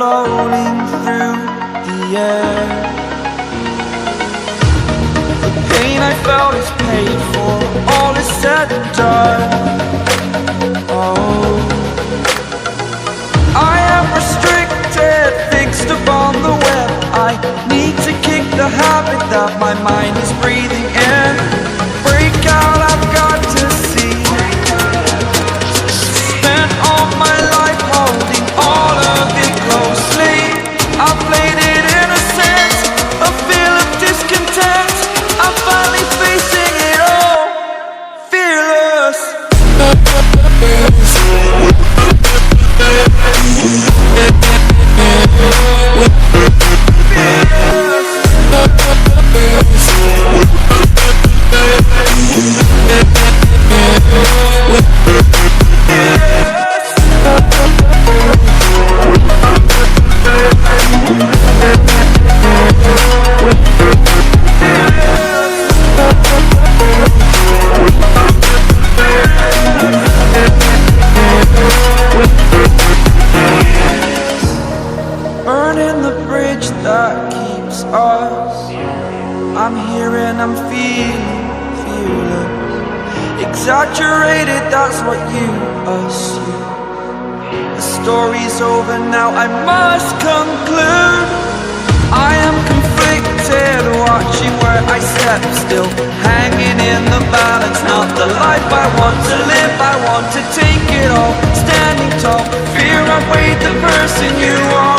floating through the air. The pain I felt is paid for, all is said and done. Oh, I am restricted, fixed upon the web. I need to kick the habit that my mind is breathing in. Break out, I've got to see. Spent all my life holding all of it closely. I played it innocent, a feel of discontent. I'm finally facing it all, fearless. Burning the bridge that keeps us. I'm here and I'm feeling fearless. Exaggerated, that's what you assume. The story's over now, I must conclude. I am conflicted, watching where I step still, hanging in the balance. Not the life I want to live, I want to take it all. Standing tall, fear outweighed the person you are.